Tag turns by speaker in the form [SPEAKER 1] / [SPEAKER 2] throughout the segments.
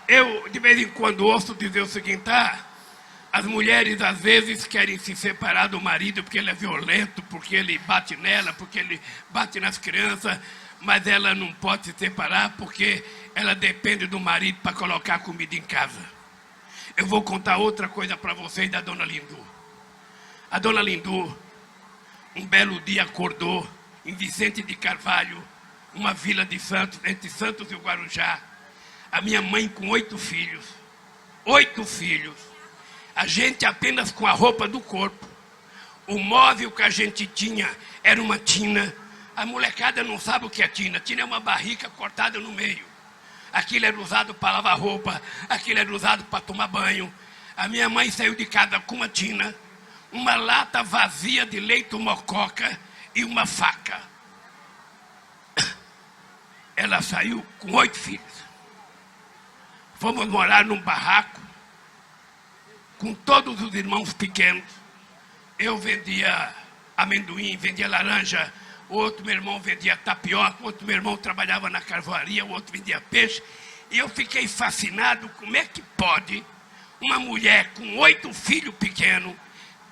[SPEAKER 1] Eu, de vez em quando, ouço dizer o seguinte: as mulheres, às vezes, querem se separar do marido porque ele é violento, porque ele bate nela, porque ele bate nas crianças, mas ela não pode se separar porque ela depende do marido para colocar comida em casa. Eu vou contar outra coisa para vocês da Dona Lindu. A Dona Lindu, um belo dia, acordou em Vicente de Carvalho, uma vila de Santos, entre Santos e o Guarujá. A minha mãe com 8 filhos. 8 filhos. A gente apenas com a roupa do corpo. O móvel que a gente tinha era uma tina. A molecada não sabe o que é tina. Tina é uma barrica cortada no meio. Aquilo era usado para lavar roupa. Aquilo era usado para tomar banho. A minha mãe saiu de casa com uma tina, uma lata vazia de leite mococa e uma faca. Ela saiu com 8 filhos. Fomos morar num barraco com todos os irmãos pequenos. Eu vendia amendoim, vendia laranja, o outro meu irmão vendia tapioca, o outro meu irmão trabalhava na carvoaria, o outro vendia peixe. E eu fiquei fascinado como é que pode uma mulher com 8 filhos pequenos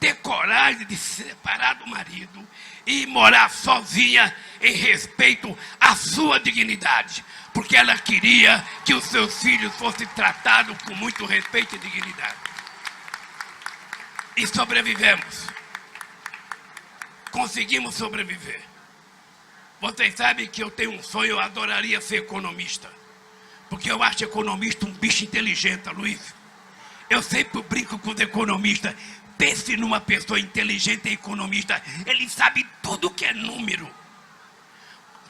[SPEAKER 1] ter coragem de se separar do marido e morar sozinha em respeito à sua dignidade. Porque ela queria que os seus filhos fossem tratados com muito respeito e dignidade. E sobrevivemos. Conseguimos sobreviver. Vocês sabem que eu tenho um sonho, eu adoraria ser economista. Porque eu acho economista um bicho inteligente, Luiz. Eu sempre brinco com os economistas. Pense numa pessoa inteligente e economista. Ele sabe tudo que é número.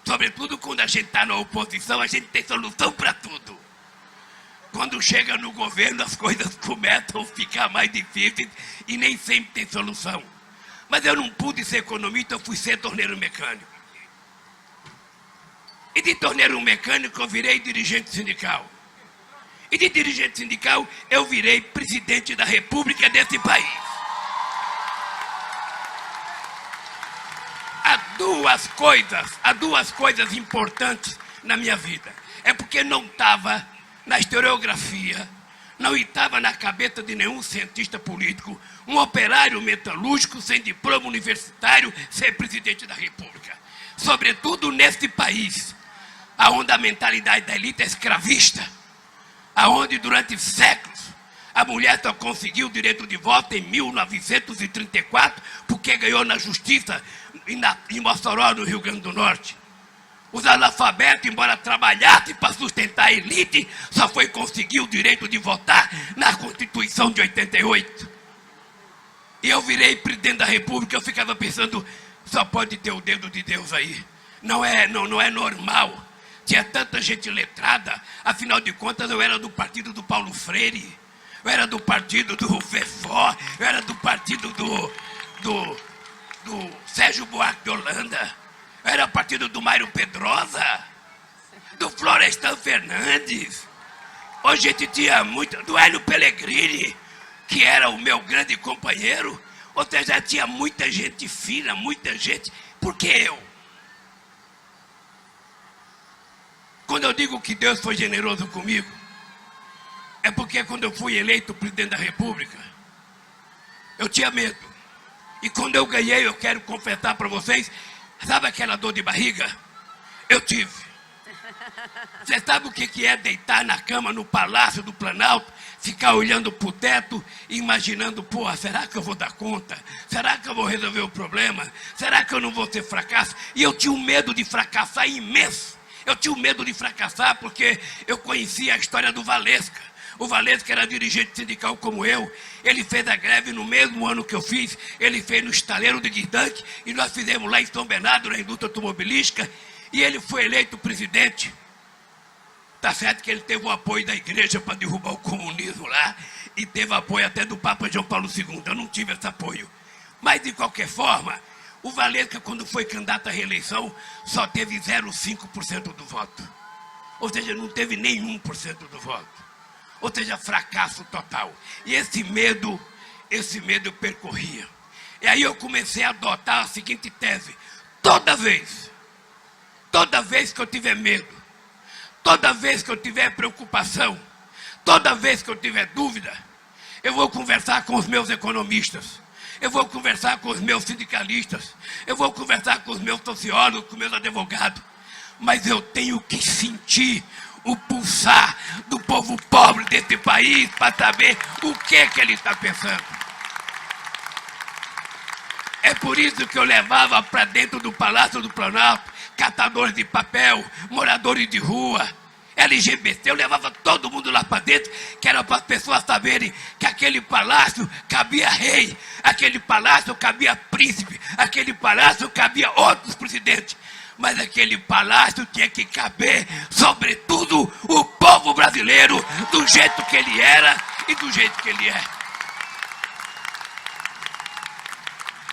[SPEAKER 1] Sobretudo quando a gente está na oposição, a gente tem solução para tudo. Quando chega no governo, as coisas começam a ficar mais difíceis e nem sempre tem solução. Mas eu não pude ser economista, eu fui ser torneiro mecânico. E de torneiro mecânico eu virei dirigente sindical. E de dirigente sindical eu virei presidente da República desse país. Há duas coisas importantes na minha vida. É porque não estava na historiografia, não estava na cabeça de nenhum cientista político, um operário metalúrgico sem diploma universitário ser presidente da República. Sobretudo nesse país, onde a mentalidade da elite é escravista, onde durante séculos a mulher só conseguiu o direito de voto em 1934 porque ganhou na justiça em Mossoró, no Rio Grande do Norte. Os analfabetos, embora trabalhassem para sustentar a elite, só foi conseguir o direito de votar na Constituição de 88. E eu virei presidente da República, eu ficava pensando, só pode ter o dedo de Deus aí. Não é normal. Tinha tanta gente letrada, afinal de contas eu era do partido do Paulo Freire, eu era do partido do Fefó, eu era do partido do Sérgio Buarque de Holanda, eu era do partido do Mário Pedrosa, do Florestan Fernandes. Hoje a gente tinha muito, do Hélio Pellegrini, que era o meu grande companheiro. Ou seja, tinha muita gente fina, muita gente. Por que eu? Quando eu digo que Deus foi generoso comigo, é porque quando eu fui eleito presidente da República, eu tinha medo. E quando eu ganhei, eu quero confessar para vocês, sabe aquela dor de barriga? Eu tive. Você sabe o que é deitar na cama no Palácio do Planalto, ficar olhando para o teto e imaginando, pô, será que eu vou dar conta? Será que eu vou resolver o problema? Será que eu não vou ter fracasso? E eu tinha um medo de fracassar imenso. Eu tinha um medo de fracassar porque eu conhecia a história do Valesca. O Valesca era dirigente sindical como eu. Ele fez a greve no mesmo ano que eu fiz. Ele fez no estaleiro de Guidanque e nós fizemos lá em São Bernardo, na indústria automobilística. E ele foi eleito presidente. Tá certo que ele teve o apoio da igreja para derrubar o comunismo lá. E teve apoio até do Papa João Paulo II. Eu não tive esse apoio. Mas, de qualquer forma, o Valesca, quando foi candidato à reeleição, só teve 0,5% do voto. Ou seja, não teve nem 1% do voto. Ou seja, fracasso total. E esse medo eu percorria. E aí eu comecei a adotar a seguinte tese. Toda vez que eu tiver medo, toda vez que eu tiver preocupação, Toda vez que eu tiver dúvida, eu vou conversar com os meus economistas, eu vou conversar com os meus sindicalistas, eu vou conversar com os meus sociólogos, com os meus advogados, mas eu tenho que sentir o pulsar do povo pobre desse país para saber o que ele está pensando. É por isso que eu levava para dentro do Palácio do Planalto catadores de papel, moradores de rua, LGBT, eu levava todo mundo lá para dentro, que era para as pessoas saberem que aquele palácio cabia rei, aquele palácio cabia príncipe, aquele palácio cabia outros presidentes, mas aquele palácio tinha que caber, sobretudo, o povo brasileiro, do jeito que ele era e do jeito que ele é.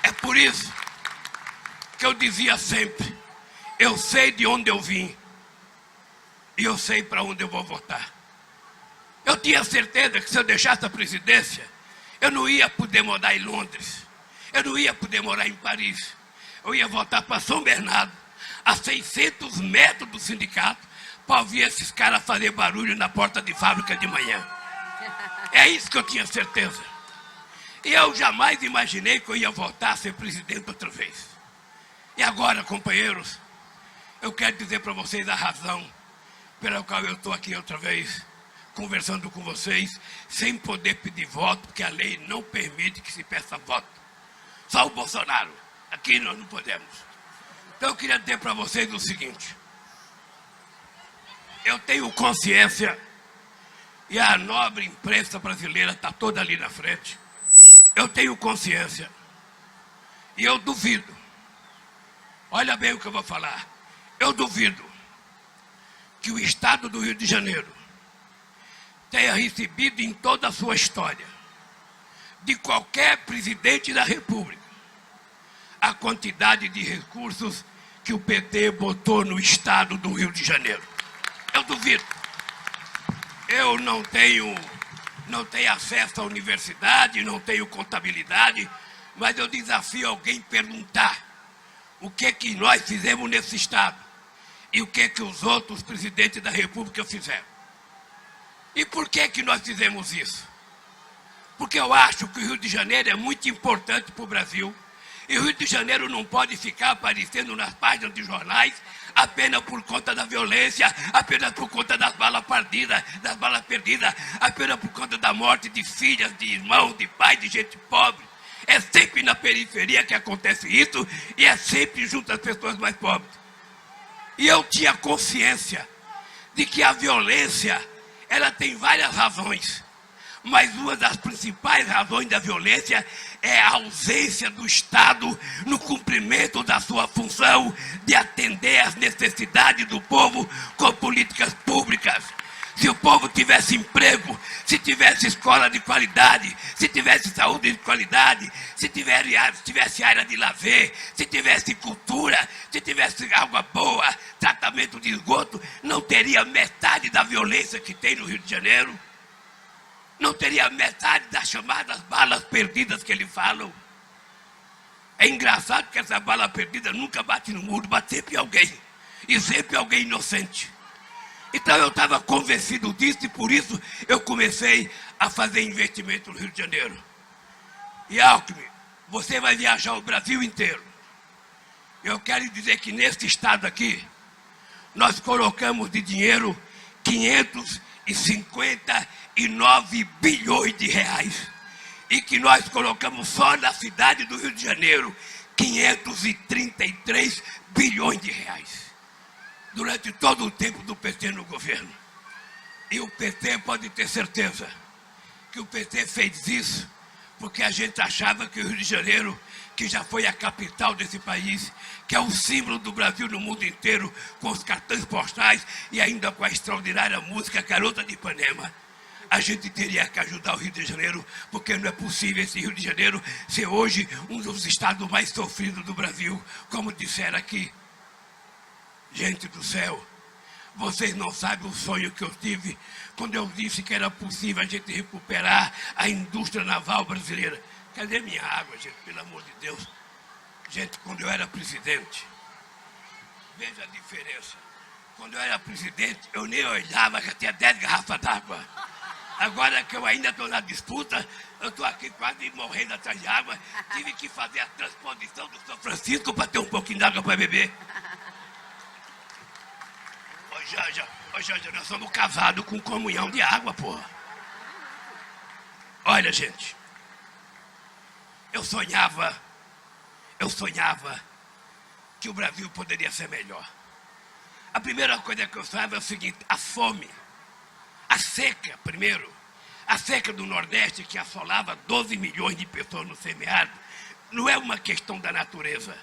[SPEAKER 1] É por isso que eu dizia sempre, eu sei de onde eu vim, e eu sei para onde eu vou votar. Eu tinha certeza que se eu deixasse a presidência, eu não ia poder morar em Londres, eu não ia poder morar em Paris, eu ia voltar para São Bernardo, a 600 metros do sindicato, para ouvir esses caras fazer barulho na porta de fábrica de manhã. É isso que eu tinha certeza. E eu jamais imaginei que eu ia voltar a ser presidente outra vez. E agora, companheiros, eu quero dizer para vocês a razão pela qual eu estou aqui outra vez, conversando com vocês, sem poder pedir voto, porque a lei não permite que se peça voto. Só o Bolsonaro. Aqui nós não podemos. Então eu queria dizer para vocês o seguinte. Eu tenho consciência, e a nobre imprensa brasileira está toda ali na frente. Eu tenho consciência, e eu duvido. Olha bem o que eu vou falar. Eu duvido que o Estado do Rio de Janeiro tenha recebido em toda a sua história, de qualquer presidente da República, a quantidade de recursos que o PT botou no Estado do Rio de Janeiro. Eu duvido. Eu não tenho acesso à universidade, não tenho contabilidade, mas eu desafio alguém perguntar o que nós fizemos nesse Estado e o que os outros presidentes da República fizeram. E por que nós fizemos isso? Porque eu acho que o Rio de Janeiro é muito importante para o Brasil, e o Rio de Janeiro não pode ficar aparecendo nas páginas de jornais apenas por conta da violência, apenas por conta das balas perdidas, apenas por conta da morte de filhas, de irmãos, de pais, de gente pobre. É sempre na periferia que acontece isso, e é sempre junto às pessoas mais pobres. E eu tinha consciência de que a violência, ela tem várias razões, mas uma das principais razões da violência é a ausência do Estado no cumprimento da sua função de atender às necessidades do povo com políticas públicas. Se o povo tivesse emprego, se tivesse escola de qualidade, se tivesse saúde de qualidade, se tivesse área de lazer, se tivesse cultura, se tivesse água boa, tratamento de esgoto, não teria metade da violência que tem no Rio de Janeiro. Não teria metade das chamadas balas perdidas que eles falam. É engraçado que essa bala perdida nunca bate no muro, bate sempre alguém. E sempre alguém inocente. Então eu estava convencido disso e por isso eu comecei a fazer investimento no Rio de Janeiro. E Alckmin, você vai viajar o Brasil inteiro. Eu quero dizer que nesse estado aqui, nós colocamos de dinheiro 559 bilhões de reais. E que nós colocamos só na cidade do Rio de Janeiro 533 bilhões de reais. Durante todo o tempo do PT no governo. E o PT pode ter certeza que o PT fez isso porque a gente achava que o Rio de Janeiro, que já foi a capital desse país, que é o símbolo do Brasil no mundo inteiro, com os cartões postais e ainda com a extraordinária música Garota de Ipanema, a gente teria que ajudar o Rio de Janeiro, porque não é possível esse Rio de Janeiro ser hoje um dos estados mais sofridos do Brasil, como disseram aqui. Gente do céu, vocês não sabem o sonho que eu tive quando eu disse que era possível a gente recuperar a indústria naval brasileira. Cadê minha água, gente, pelo amor de Deus? Gente, quando eu era presidente, veja a diferença. Quando eu era presidente, eu nem olhava, já tinha 10 garrafas d'água. Agora que eu ainda estou na disputa, eu estou aqui quase morrendo atrás de água. Tive que fazer a transposição do São Francisco para ter um pouquinho d'água para beber. Ô Janja, nós somos casados com comunhão de água, porra. Olha, gente, eu sonhava que o Brasil poderia ser melhor. A primeira coisa que eu sonhava é o seguinte: a fome, a seca, primeiro, a seca do Nordeste que assolava 12 milhões de pessoas no semiárido, não é uma questão da natureza.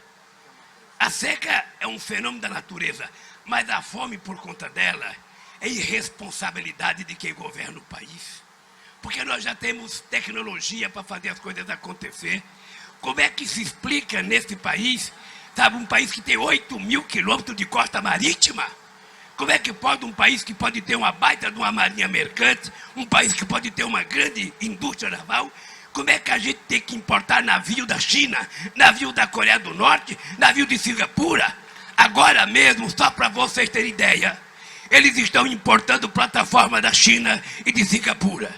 [SPEAKER 1] A seca é um fenômeno da natureza, mas a fome, por conta dela, é irresponsabilidade de quem governa o país. Porque nós já temos tecnologia para fazer as coisas acontecer. Como é que se explica nesse país, sabe, um país que tem 8.000 quilômetros de costa marítima? Como é que pode um país que pode ter uma baita de uma marinha mercante, um país que pode ter uma grande indústria naval, como é que a gente tem que importar navio da China, navio da Coreia do Norte, navio de Singapura? Agora mesmo, só para vocês terem ideia, eles estão importando plataforma da China e de Singapura.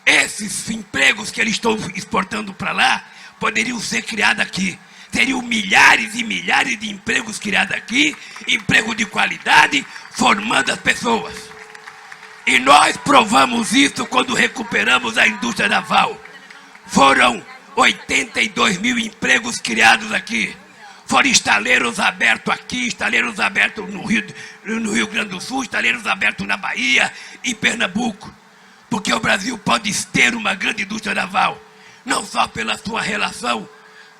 [SPEAKER 1] Esses empregos que eles estão exportando para lá poderiam ser criados aqui. Seriam milhares e milhares de empregos criados aqui, emprego de qualidade, formando as pessoas. E nós provamos isso quando recuperamos a indústria naval. Foram 82 mil empregos criados aqui. Foram estaleiros abertos aqui, estaleiros abertos no Rio Grande do Sul, estaleiros abertos na Bahia, em Pernambuco. Porque o Brasil pode ter uma grande indústria naval, não só pela sua relação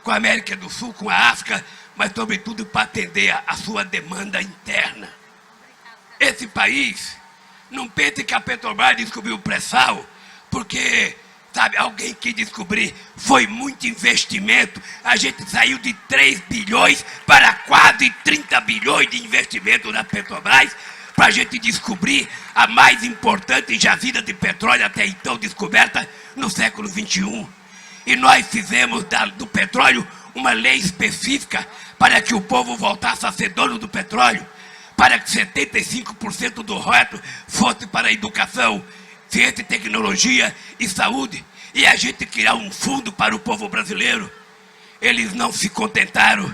[SPEAKER 1] com a América do Sul, com a África, mas sobretudo para atender a sua demanda interna. Esse país, não pense que a Petrobras descobriu o pré-sal, porque, sabe, alguém que descobrir, foi muito investimento. A gente saiu de 3 bilhões para quase 30 bilhões de investimento na Petrobras, para a gente descobrir a mais importante jazida de petróleo até então descoberta no século XXI. E nós fizemos do petróleo uma lei específica para que o povo voltasse a ser dono do petróleo, para que 75% do royalties fosse para a educação, ciência e tecnologia e saúde, e a gente criar um fundo para o povo brasileiro. Eles não se contentaram.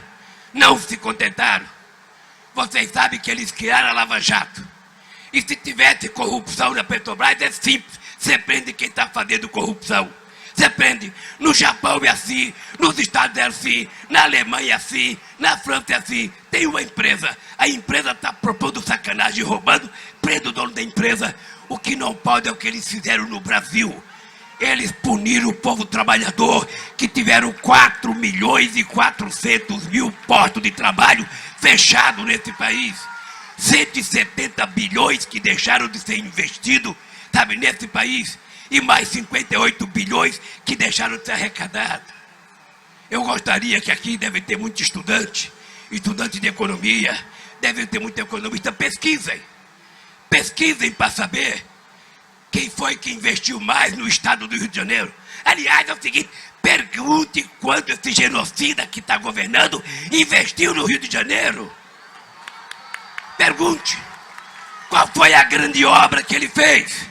[SPEAKER 1] Vocês sabem que eles criaram a Lava Jato. E se tivesse corrupção na Petrobras, é simples. Você prende quem está fazendo corrupção. Você prende. No Japão é assim, nos Estados é assim, na Alemanha é assim, na França é assim. Tem uma empresa, a empresa está propondo sacanagem, roubando, prende o dono da empresa. O que não pode é o que eles fizeram no Brasil. Eles puniram o povo trabalhador, que tiveram 4 milhões e 400 mil postos de trabalho fechados nesse país. 170 bilhões que deixaram de ser investidos, sabe, nesse país. E mais 58 bilhões que deixaram de ser arrecadados. Eu gostaria que aqui deve ter muito estudante de economia, deve ter muito economista. Pesquisem para saber quem foi que investiu mais no estado do Rio de Janeiro. Aliás, é o seguinte, pergunte quando esse genocida que está governando investiu no Rio de Janeiro. Pergunte qual foi a grande obra que ele fez.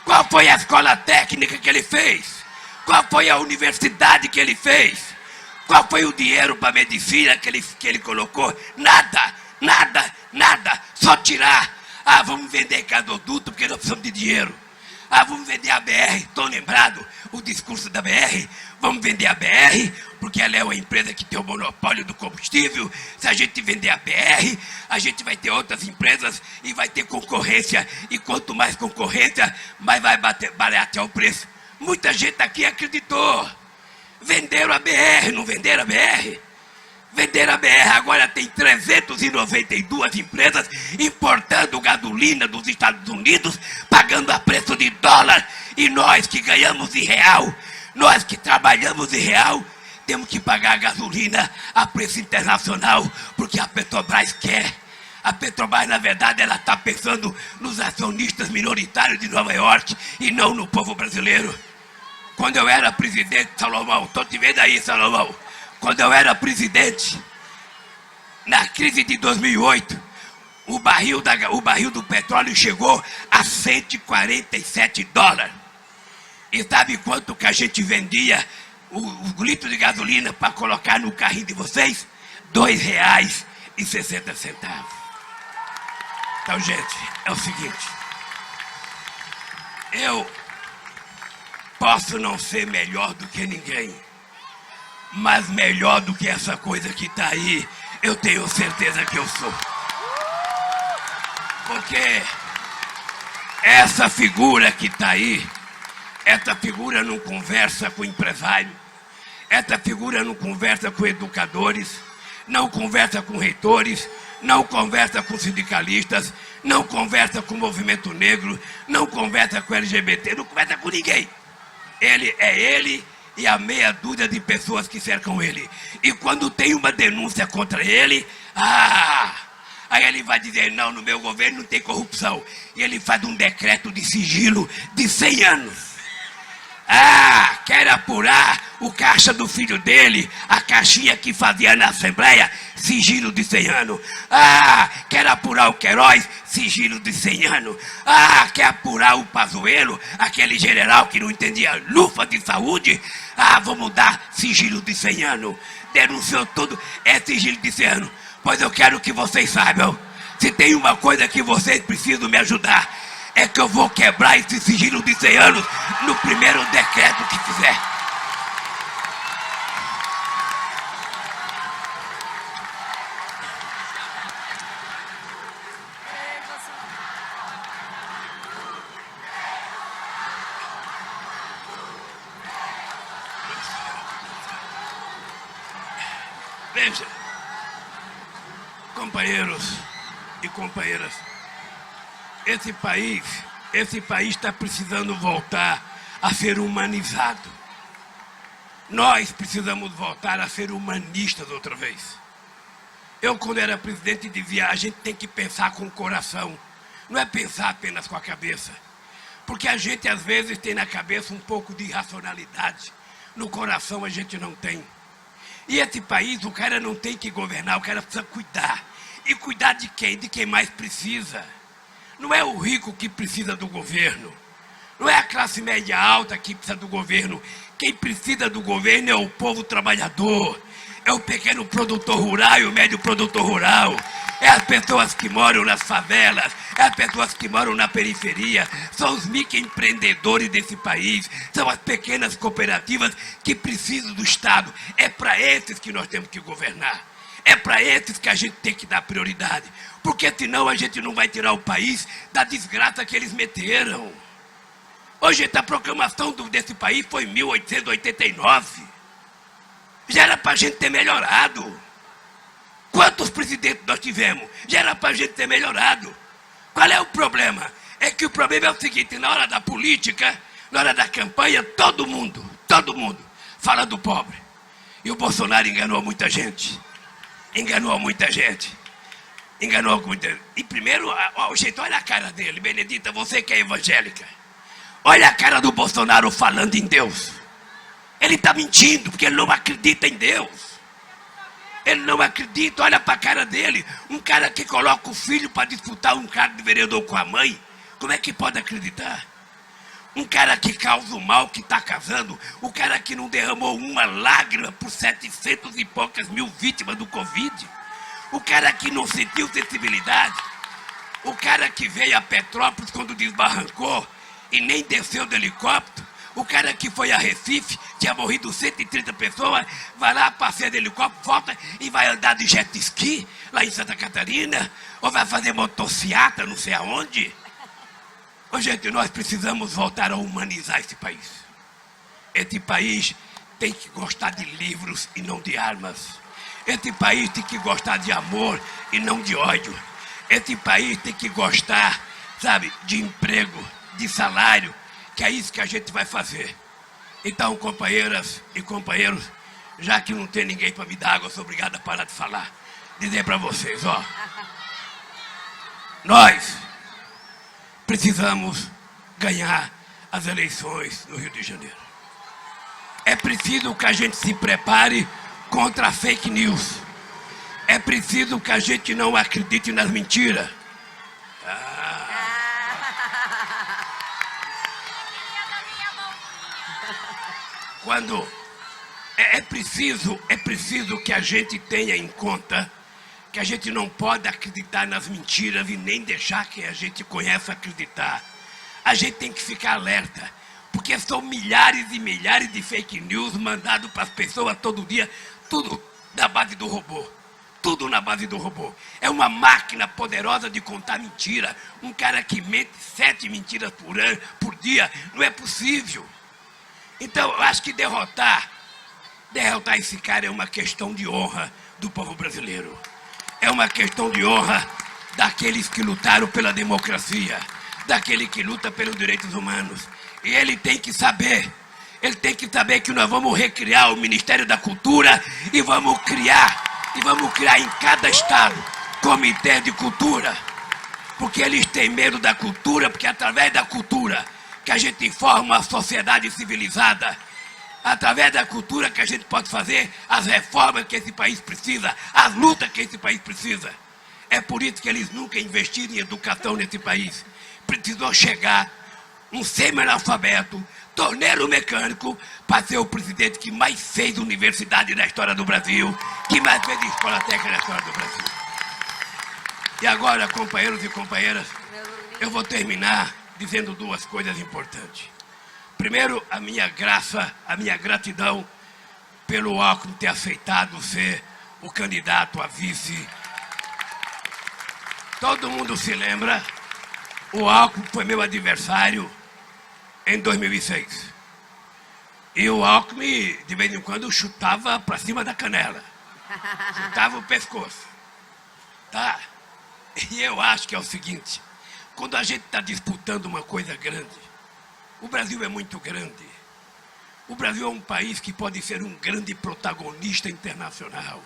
[SPEAKER 1] Qual foi a escola técnica que ele fez? Qual foi a universidade que ele fez? Qual foi o dinheiro para a medicina que ele colocou? Nada. Só tirar. Ah, vamos vender gasoduto porque nós precisamos de dinheiro. Ah, vamos vender a BR. Estou lembrado o discurso da BR. Vamos vender a BR porque ela é uma empresa que tem o monopólio do combustível. Se a gente vender a BR, a gente vai ter outras empresas e vai ter concorrência. E quanto mais concorrência, mais vai baratear o preço. Muita gente aqui acreditou. Venderam a BR, não venderam a BR? Venderam a BR, agora tem 392 empresas importando gasolina dos Estados Unidos, pagando a preço de dólar. E nós que ganhamos em real, nós que trabalhamos em real, temos que pagar a gasolina a preço internacional, porque a Petrobras quer. A Petrobras, na verdade, ela está pensando nos acionistas minoritários de Nova York e não no povo brasileiro. Quando eu era presidente, Salomão, estou te vendo aí, Salomão. Quando eu era presidente, na crise de 2008, o barril do petróleo chegou a 147 dólares. E sabe quanto que a gente vendia o litro de gasolina para colocar no carrinho de vocês? R$2,60. Então, gente, é o seguinte. Eu posso não ser melhor do que ninguém, mas melhor do que essa coisa que está aí, eu tenho certeza que eu sou. Porque essa figura que está aí, essa figura não conversa com empresário, essa figura não conversa com educadores, não conversa com reitores, não conversa com sindicalistas, não conversa com o movimento negro, não conversa com LGBT, não conversa com ninguém. Ele é ele e a meia dúzia de pessoas que cercam ele. E quando tem uma denúncia contra ele, aí ele vai dizer, não, no meu governo não tem corrupção. E ele faz um decreto de sigilo de 100 anos. Quer apurar o caixa do filho dele, a caixinha que fazia na Assembleia, sigilo de 100 anos. Quer apurar o Queiroz, sigilo de 100 anos. Quer apurar o Pazuello, aquele general que não entendia lufa de saúde, vamos dar sigilo de 100 anos. Denunciou tudo, é sigilo de 100 anos. Pois eu quero que vocês saibam, se tem uma coisa que vocês precisam me ajudar, é que eu vou quebrar esse sigilo de 100 anos no primeiro decreto que fizer. Veja, companheiros e companheiras, esse país está precisando voltar a ser humanizado. Nós precisamos voltar a ser humanistas outra vez. Eu, quando era presidente, dizia, a gente tem que pensar com o coração, não é pensar apenas com a cabeça. Porque a gente, às vezes, tem na cabeça um pouco de irracionalidade, no coração a gente não tem. E esse país, o cara não tem que governar, o cara precisa cuidar. E cuidar de quem? De quem mais precisa. Não é o rico que precisa do governo. Não é a classe média alta que precisa do governo. Quem precisa do governo é o povo trabalhador. É o pequeno produtor rural e o médio produtor rural. É as pessoas que moram nas favelas. É as pessoas que moram na periferia. São os microempreendedores desse país. São as pequenas cooperativas que precisam do Estado. É para esses que nós temos que governar. É para esses que a gente tem que dar prioridade. Porque senão a gente não vai tirar o país da desgraça que eles meteram. Hoje a proclamação desse país foi em 1889. Já era para a gente ter melhorado. Quantos presidentes nós tivemos? Já era para a gente ter melhorado. Qual é o problema? É que o problema é o seguinte, na hora da política, na hora da campanha, todo mundo fala do pobre. E o Bolsonaro enganou muita gente. Enganou muita gente. E primeiro, gente, olha a cara dele. Benedita, você que é evangélica. Olha a cara do Bolsonaro falando em Deus. Ele está mentindo, porque ele não acredita em Deus. Ele não acredita, olha para a cara dele. Um cara que coloca o filho para disputar um cargo de vereador com a mãe. Como é que pode acreditar? Um cara que causa o mal, que está casando. O cara que não derramou uma lágrima por 700 e poucas mil vítimas do Covid. O cara que não sentiu sensibilidade. O cara que veio a Petrópolis quando desbarrancou e nem desceu do helicóptero. O cara que foi a Recife, tinha morrido 130 pessoas, vai lá, passeia de helicóptero, volta e vai andar de jet ski lá em Santa Catarina, ou vai fazer motociata, não sei aonde. Ô, gente, nós precisamos voltar a humanizar esse país. Esse país tem que gostar de livros e não de armas. Esse país tem que gostar de amor e não de ódio. Esse país tem que gostar, sabe, de emprego, de salário, que é isso que a gente vai fazer. Então, companheiras e companheiros, já que não tem ninguém para me dar água, eu sou obrigado a parar de falar. Dizer para vocês, ó. Nós precisamos ganhar as eleições no Rio de Janeiro. É preciso que a gente se prepare contra a fake news. É preciso que a gente não acredite nas mentiras. Quando é preciso que a gente tenha em conta que a gente não pode acreditar nas mentiras e nem deixar quem a gente conhece acreditar. A gente tem que ficar alerta, porque são milhares e milhares de fake news mandados para as pessoas todo dia, tudo na base do robô. Tudo na base do robô. É uma máquina poderosa de contar mentira. Um cara que mente 7 mentiras por dia, não é possível. Então, eu acho que derrotar esse cara é uma questão de honra do povo brasileiro. É uma questão de honra daqueles que lutaram pela democracia, daquele que luta pelos direitos humanos. E ele tem que saber que nós vamos recriar o Ministério da Cultura e vamos criar em cada estado comitê de cultura. Porque eles têm medo da cultura, porque é através da cultura que a gente forma uma sociedade civilizada. Através da cultura que a gente pode fazer as reformas que esse país precisa, as lutas que esse país precisa. É por isso que eles nunca investiram em educação nesse país. Precisou chegar um semi-analfabeto, torneiro mecânico, para ser o presidente que mais fez universidade na história do Brasil, que mais fez escola técnica na história do Brasil. E agora, companheiros e companheiras, eu vou terminar dizendo 2 coisas importantes. Primeiro, a minha gratidão pelo Alckmin ter aceitado ser o candidato a vice. Todo mundo se lembra, o Alckmin foi meu adversário em 2006. E o Alckmin, de vez em quando, chutava para cima da canela. Chutava o pescoço. Tá? E eu acho que é o seguinte, quando a gente está disputando uma coisa grande, o Brasil é muito grande. O Brasil é um país que pode ser um grande protagonista internacional.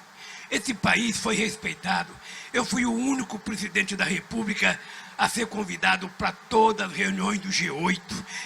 [SPEAKER 1] Esse país foi respeitado. Eu fui o único presidente da República a ser convidado para todas as reuniões do G8.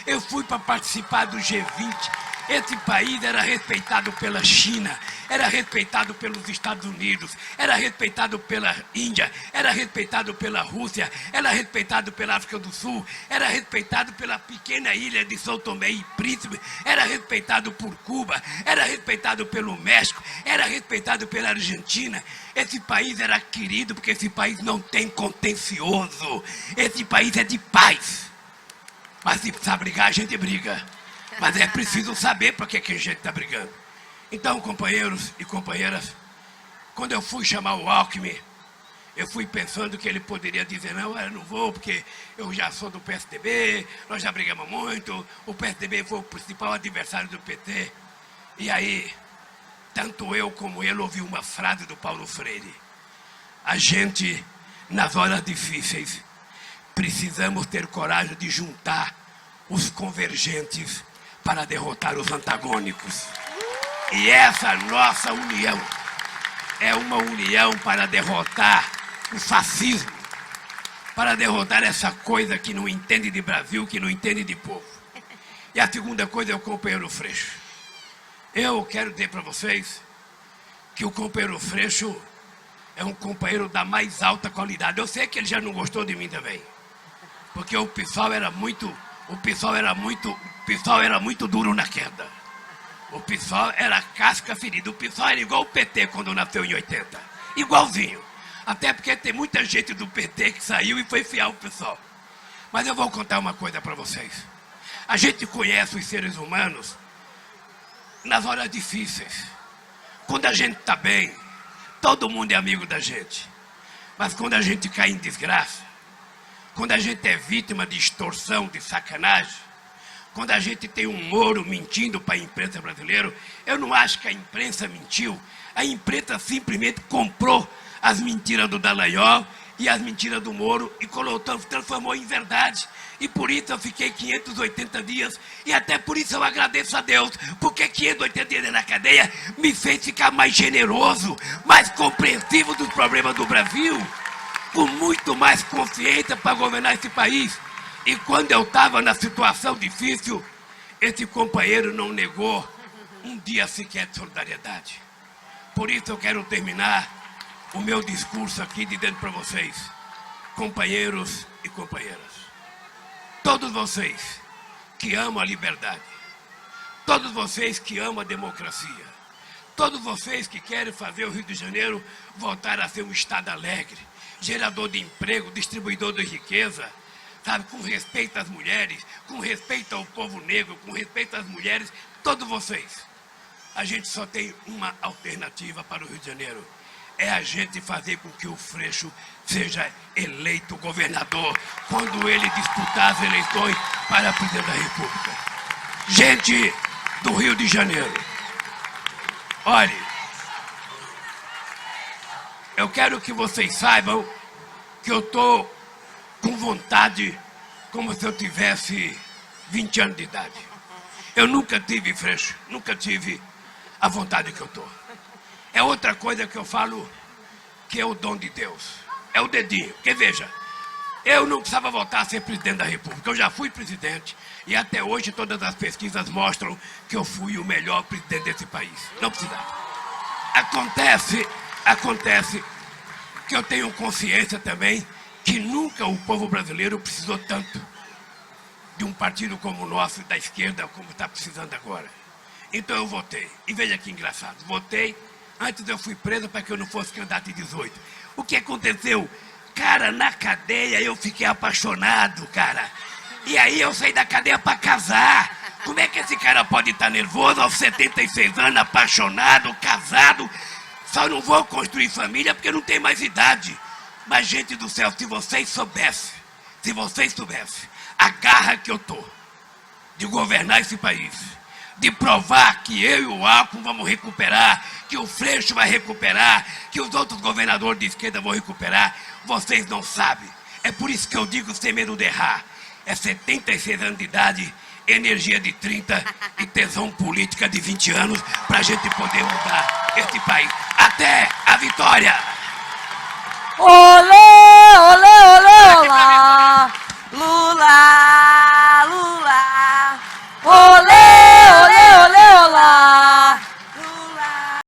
[SPEAKER 1] Eu fui para participar do G20. Esse país era respeitado pela China, era respeitado pelos Estados Unidos, era respeitado pela Índia, era respeitado pela Rússia, era respeitado pela África do Sul, era respeitado pela pequena ilha de São Tomé e Príncipe, era respeitado por Cuba, era respeitado pelo México, era respeitado pela Argentina. Esse país era querido porque esse país não tem contencioso, esse país é de paz. Mas se precisar brigar, a gente briga. Mas é preciso saber para que a gente está brigando. Então, companheiros e companheiras, quando eu fui chamar o Alckmin, eu fui pensando que ele poderia dizer, não, eu não vou porque eu já sou do PSDB, nós já brigamos muito, o PSDB foi o principal adversário do PT. E aí, tanto eu como ele ouvi uma frase do Paulo Freire. A gente, nas horas difíceis, precisamos ter coragem de juntar os convergentes para derrotar os antagônicos. E essa nossa união é uma união para derrotar o fascismo, para derrotar essa coisa que não entende de Brasil, que não entende de povo. E a segunda coisa é o companheiro Freixo. Eu quero dizer para vocês que o companheiro Freixo é um companheiro da mais alta qualidade. Eu sei que ele já não gostou de mim também, porque o pessoal era muito duro na queda. O pessoal era casca ferida. O pessoal era igual o PT quando nasceu em 80. Igualzinho. Até porque tem muita gente do PT que saiu e foi fiel o pessoal. Mas eu vou contar uma coisa para vocês. A gente conhece os seres humanos nas horas difíceis. Quando a gente está bem, todo mundo é amigo da gente. Mas quando a gente cai em desgraça, quando a gente é vítima de extorsão, de sacanagem, quando a gente tem um Moro mentindo para a imprensa brasileira, eu não acho que a imprensa mentiu. A imprensa simplesmente comprou as mentiras do Dallagnol e as mentiras do Moro e transformou em verdade. E por isso eu fiquei 580 dias e até por isso eu agradeço a Deus, porque 580 dias na cadeia me fez ficar mais generoso, mais compreensivo dos problemas do Brasil, com muito mais consciência para governar esse país. E quando eu estava na situação difícil, esse companheiro não negou um dia sequer de solidariedade. Por isso eu quero terminar o meu discurso aqui dizendo para vocês, companheiros e companheiras, todos vocês que amam a liberdade, todos vocês que amam a democracia, todos vocês que querem fazer o Rio de Janeiro voltar a ser um estado alegre, gerador de emprego, distribuidor de riqueza, sabe, com respeito às mulheres, com respeito ao povo negro, com respeito às mulheres, todos vocês. A gente só tem uma alternativa para o Rio de Janeiro. É a gente fazer com que o Freixo seja eleito governador quando ele disputar as eleições para presidente da República. Gente do Rio de Janeiro, olhe, eu quero que vocês saibam que eu estou com vontade como se eu tivesse 20 anos de idade. Eu nunca tive, Freixo, nunca tive a vontade que eu estou. É outra coisa que eu falo que é o dom de Deus. É o dedinho. Porque veja, eu não precisava voltar a ser presidente da República. Eu já fui presidente e até hoje todas as pesquisas mostram que eu fui o melhor presidente desse país. Não precisava. Acontece que eu tenho consciência também que nunca o povo brasileiro precisou tanto de um partido como o nosso, da esquerda, como está precisando agora. Então eu votei. E veja que engraçado. Votei. Antes eu fui preso para que eu não fosse candidato em 18. O que aconteceu? Cara, na cadeia eu fiquei apaixonado, cara. E aí eu saí da cadeia para casar. Como é que esse cara pode estar nervoso aos 76 anos, apaixonado, casado? Só não vou construir família porque não tem mais idade. Mas, gente do céu, se vocês soubessem a garra que eu tô de governar esse país, de provar que eu e o Alckmin vamos recuperar, que o Freixo vai recuperar, que os outros governadores de esquerda vão recuperar, vocês não sabem. É por isso que eu digo sem medo de errar. É 76 anos de idade, energia de 30 e tesão política de 20 anos para a gente poder mudar este país. Até a vitória!
[SPEAKER 2] Olá!